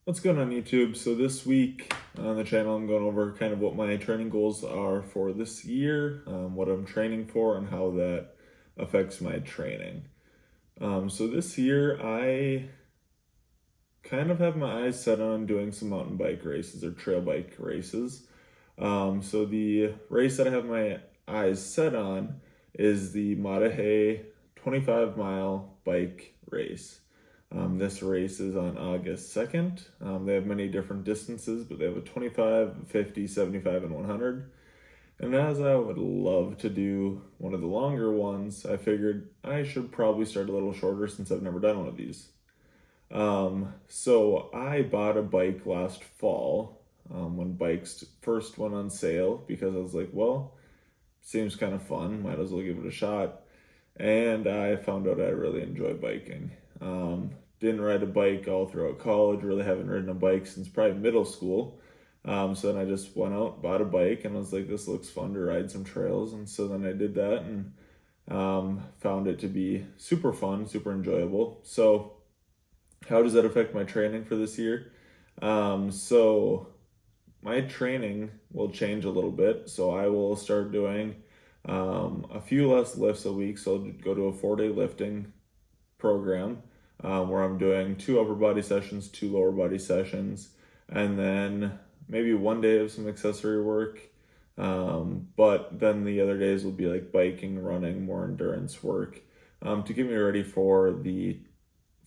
What's going on YouTube? So this week on the channel, I'm going over kind of what my training goals are for this year, what I'm training for, and how that affects my training. So this year, I kind of have my eyes set on doing some mountain bike races or trail bike races. So the race that I have my eyes set on is the Matahe 25-mile bike race. This race is on August 2nd. They have many different distances, but they have a 25, 50, 75, and 100. And as I would love to do one of the longer ones, I figured I should probably start a little shorter since I've never done one of these. So I bought a bike last fall when bikes first went on sale because I was like, well, seems kind of fun, might as well give it a shot. And I found out I really enjoy biking. Didn't ride a bike all throughout college, really haven't ridden a bike since probably middle school. So then I just went out, bought a bike, and I was like, this looks fun to ride some trails. And so then I did that and found it to be super fun, super enjoyable. So how does that affect my training for this year? So my training will change a little bit. So I will start doing a few less lifts a week. So I'll go to a 4-day lifting program where I'm doing 2 upper body sessions, 2 lower body sessions, and then maybe 1 day of some accessory work. But then the other days will be like biking, running, more endurance work to get me ready for the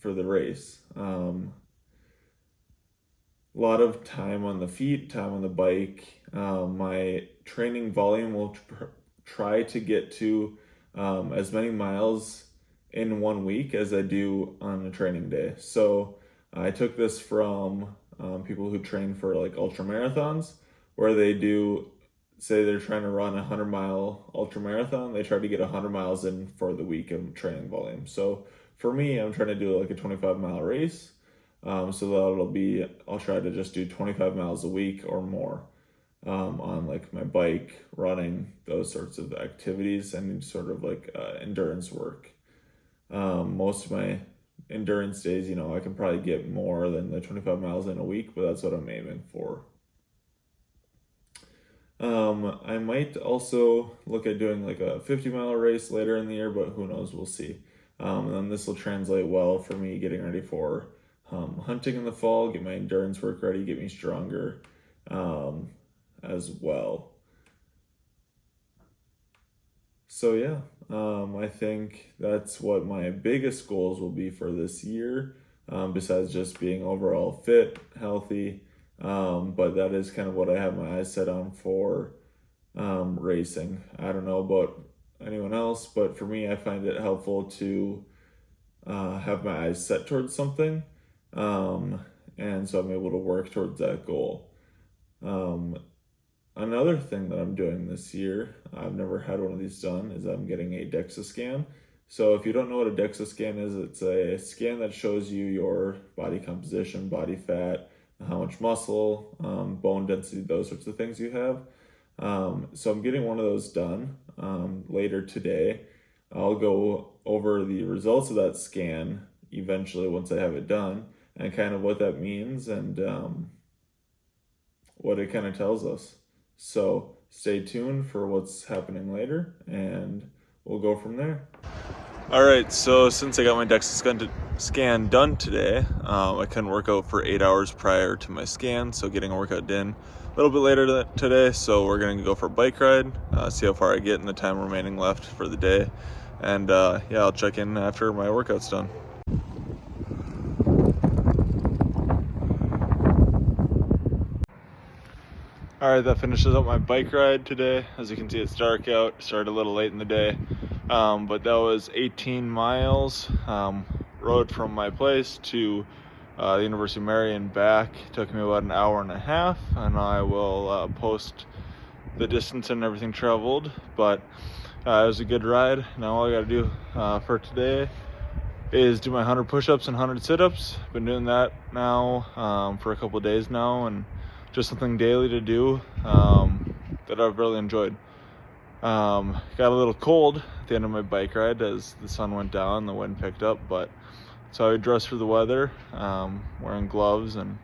race. A lot of time on the feet, time on the bike. My training volume will try to get to as many miles in 1 week as I do on a training day. So I took this from people who train for like ultra marathons, where they do, say they're trying to run a 100-mile ultra marathon, they try to get 100 miles in for the week of training volume. So for me, I'm trying to do like a 25-mile race. So I'll try to just do 25 miles a week or more on like my bike, running, those sorts of activities, and sort of like endurance work. Most of my endurance days, I can probably get more than the 25 miles in a week, but that's what I'm aiming for. I might also look at doing like a 50-mile race later in the year, but who knows, we'll see. And then this will translate well for me getting ready for hunting in the fall, get my endurance work ready, get me stronger as well. So yeah, I think that's what my biggest goals will be for this year, besides just being overall fit, healthy. But that is kind of what I have my eyes set on for racing. I don't know about anyone else, but for me, I find it helpful to have my eyes set towards something. And so I'm able to work towards that goal. Another thing that I'm doing this year, I've never had one of these done, is I'm getting a DEXA scan. So if you don't know what a DEXA scan is, it's a scan that shows you your body composition, body fat, how much muscle, bone density, those sorts of things you have. So I'm getting one of those done later today. I'll go over the results of that scan eventually once I have it done, and kind of what that means and what it kind of tells us. So stay tuned for what's happening later, and we'll go from there. All right, so since I got my DEXA scan done today, I couldn't work out for 8 hours prior to my scan, so getting a workout in a little bit later today. So we're gonna go for a bike ride, see how far I get in the time remaining left for the day, and yeah, I'll check in after my workout's done. All right, that finishes up my bike ride today. As you can see, it's dark out. Started a little late in the day, but that was 18 miles. Rode from my place to the University of Marion back. Took me about an hour and a half, and I will post the distance and everything traveled. But it was a good ride. Now all I got to do for today is do my 100 push-ups and 100 sit-ups. Been doing that now for a couple of days now, and just something daily to do that I've really enjoyed. Got a little cold at the end of my bike ride as the sun went down, the wind picked up, but so I dressed for the weather, wearing gloves and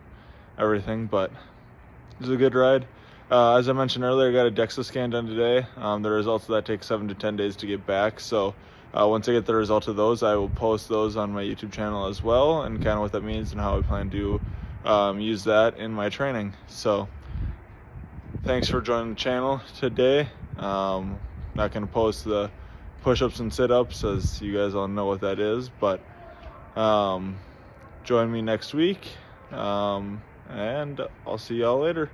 everything, but it was a good ride. As I mentioned earlier, I got a DEXA scan done today. The results of that take 7 to 10 days to get back. So once I get the result of those, I will post those on my YouTube channel as well, and kind of what that means and how I plan to use that in my training. So thanks for joining the channel today. Not going to post the push-ups and sit-ups, as you guys all know what that is, but join me next week, and I'll see y'all later.